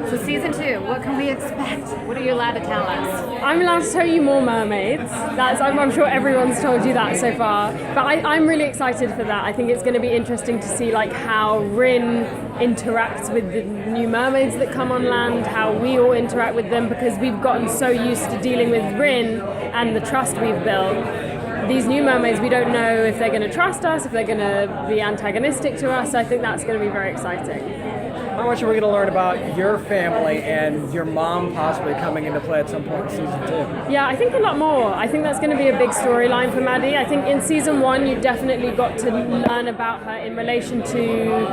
So season 2, what can we expect? What are you allowed to tell us? I'm allowed to tell you more mermaids. I'm sure everyone's told you that so far. But I'm really excited for that. I think it's going to be interesting to see like how Rin interacts with the new mermaids that come on land, how we all interact with them, because we've gotten so used to dealing with Rin and the trust we've built. These new mermaids, we don't know if they're going to trust us, if they're going to be antagonistic to us. I think that's going to be very exciting. How much are we going to learn about your family and your mom possibly coming into play at some point in season 2? Yeah, I think a lot more. I think that's going to be a big storyline for Maddie. I think in season 1, you definitely got to learn about her in relation to,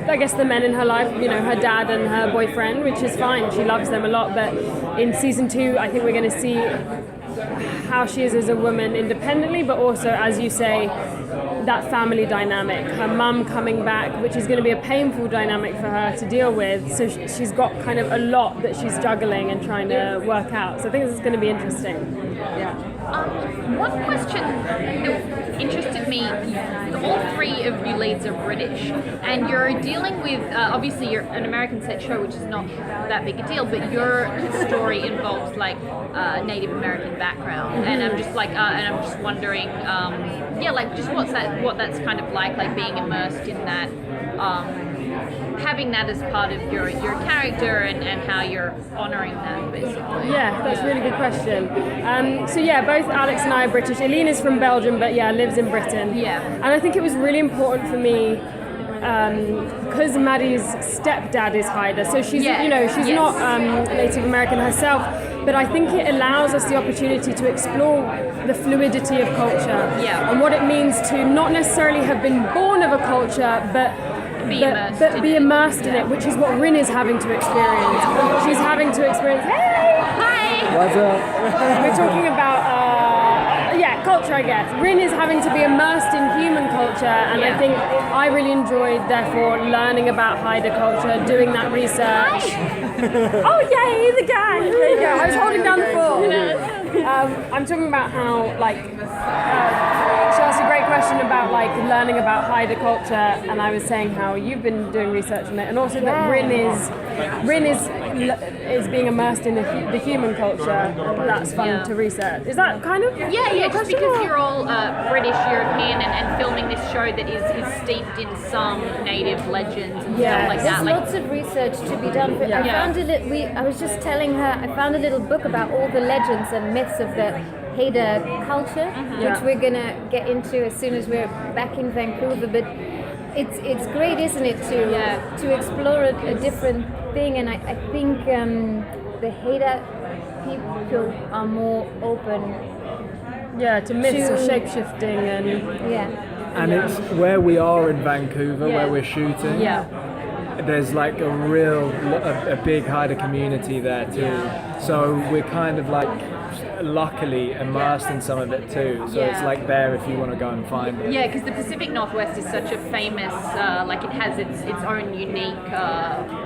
I guess, the men in her life, you know, her dad and her boyfriend, which is fine. She loves them a lot. But in season 2, I think we're going to see how she is as a woman independently, but also, as you say, that family dynamic, her mum coming back, which is going to be a painful dynamic for her to deal with. So she's got kind of a lot that she's juggling and trying to work out. So I think this is going to be interesting. Yeah. One question that interested me, all 3 of you leads are British, and you're dealing with, obviously you're an American set show, which is not that big a deal, but your story involves like Native American background, and I'm just like, and I'm just wondering, like just what that's kind of like being immersed in that, having that as part of your character and how you're honouring that, basically. Yeah, that's a really good question. So yeah, both Alex and I are British. Eline is from Belgium, but yeah, lives in Britain. Yeah. And I think it was really important for me because Maddie's stepdad is Haida, so she's she's not Native American herself, but I think it allows us the opportunity to explore the fluidity of culture and what it means to not necessarily have been born of a culture, but be immersed in it, which is what Rin is having to experience. She's having to experience. Hey! Hi! What's up? We're talking about culture, I guess. Rin is having to be immersed in human culture, and I think I really enjoyed, therefore, learning about Haida culture, doing that research. Oh yay, the gang! There you go. I was holding down the fort. I'm talking about how, she asked a great question about learning about Haida culture, and I was saying how you've been doing research on it, and also that Rin is being immersed in the human culture. That's fun to research. Is that kind of? Yeah, just because you're all British, European, and filming this show that is steeped in some native legends and stuff like that. There's lots of research to be done. I was just telling her, I found a little book about all the legends and myths of the Haida culture, which we're gonna get into as soon as we're back in Vancouver. But it's great, isn't it, to explore a different thing? And I think the Haida people are more open. Yeah, to myths of shape-shifting and... And it's where we are in Vancouver, where we're shooting. There's like a big Haida community there too. So we're kind of luckily immersed in some of it too. So it's there if you want to go and find it. Yeah, because the Pacific Northwest is such a famous, it has its own unique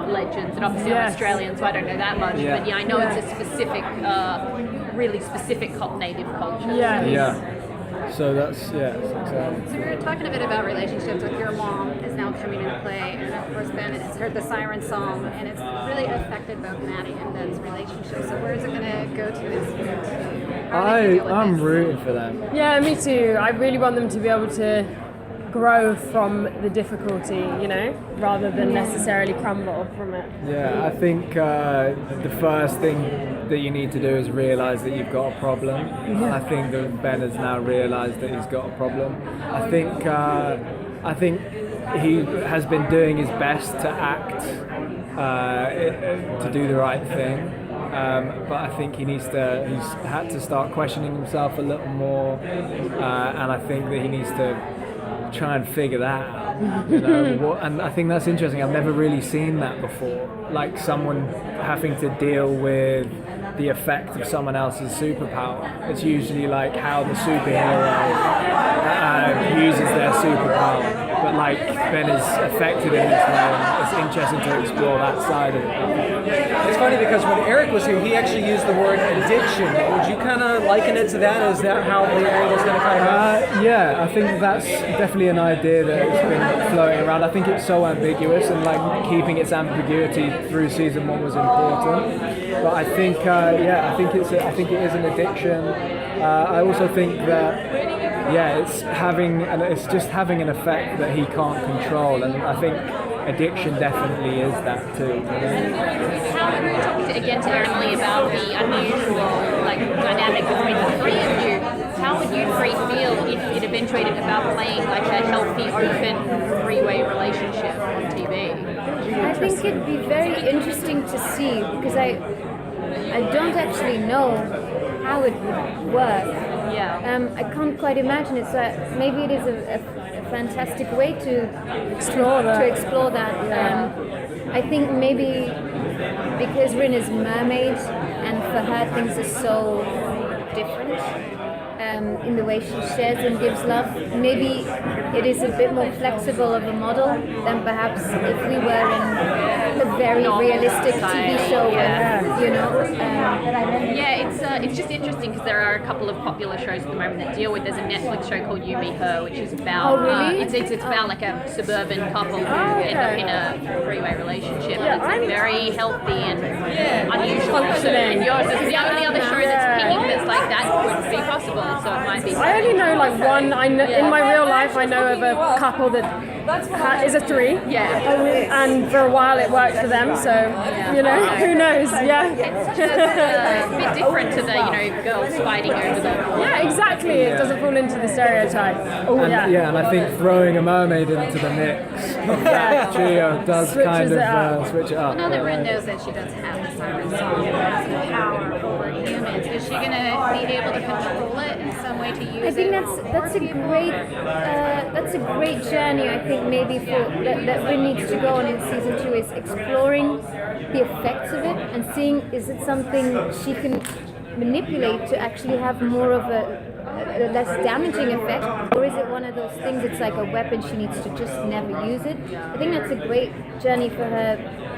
legends. And obviously I'm Australian, so I don't know that much. But I know it's a specific, really specific native culture. Yeah. So that's, it's exciting. So we were talking a bit about relationships with your mom is now coming into play, and of course Ben has heard the Siren song, and it's really affected both Maddie and Ben's relationship. So where is it going to go to this year? I'm rooting for them. Yeah, me too. I really want them to be able to grow from the difficulty, rather than necessarily crumble from it. Yeah, I think the first thing that you need to do is realise that you've got a problem. I think that Ben has now realised that he's got a problem. I think he has been doing his best to act, to do the right thing. But I think he's had to start questioning himself a little more, and I think that he needs to try and figure that out, and I think that's interesting. I've never really seen that before, like someone having to deal with the effect of someone else's superpower. It's usually like how the superhero uses their superpower, but like Ben is affected in this way, and it's interesting to explore that side of it. It's funny because when Eric was here, he actually used the word addiction. Would you kind of liken it to that? Is that how the angle's going to kind of? Yeah, I think that's definitely an idea that has been floating around. I think it's so ambiguous, and like keeping its ambiguity through season 1 was important. But I think, I think it is an addiction. I also think that. Yeah, it's just having an effect that he can't control, and I think addiction definitely is that too. How we were talking again to Erin Lee about the unusual dynamic between the three of you. How would you three feel if it eventuated about playing like a healthy, open, three-way relationship on TV? I think it'd be very interesting to see because I don't actually know how it would work. Yeah. I can't quite imagine it. So maybe it is a fantastic way to Explore that. I think maybe because Rin is mermaid and for her things are so different in the way she shares and gives love, maybe it is a bit more flexible of a model than perhaps if we were in a very realistic TV show it's just interesting because there are a couple of popular shows at the moment that deal with. There's a Netflix show called You Me Her, which is about it's about like a suburban couple who end up in a three-way relationship. And it's very healthy and unusual. So, and yours is the only other show that's picking that's like that would be possible. So it might be. I only know like one. I know in my real life. I know of a couple that is a 3. Yeah. And for a while it worked for them. So who knows? Yeah. It's just a bit different to the girls fighting over the. Yeah, exactly. It doesn't fall into the stereotype. And I think throwing a mermaid into the mix of that trio does Switches kind it of up. switch it up. Now that Rin knows that she does have the siren song and has power over humans, is she going to be able to control it in some way to use it? I think that's a great journey. I think maybe for that Rin needs to go on in season 2 is exploring the effects of it and seeing is it something she can manipulate to actually have more of a less damaging effect, or is it one of those things it's like a weapon she needs to just never use it? I think that's a great journey for her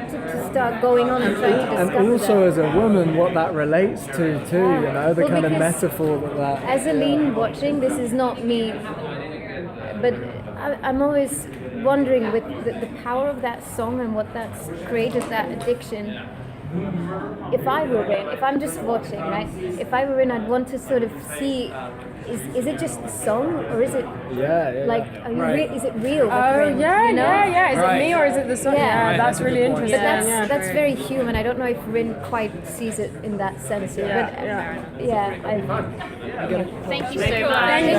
to start going on and trying to discover And also that. as a woman, what that relates to too, the kind of because metaphor that. As Eline watching, this is not me, but I'm always wondering with the power of that song and what that's created, that addiction. If I were in, if I'm just watching, right? If I were in, I'd want to sort of see, is it just the song or is it like, are you is it real? Is it me or is it the song? Yeah. That's really interesting. But that's very human. I don't know if Rin quite sees it in that sense. But Thank you so much. Thank you.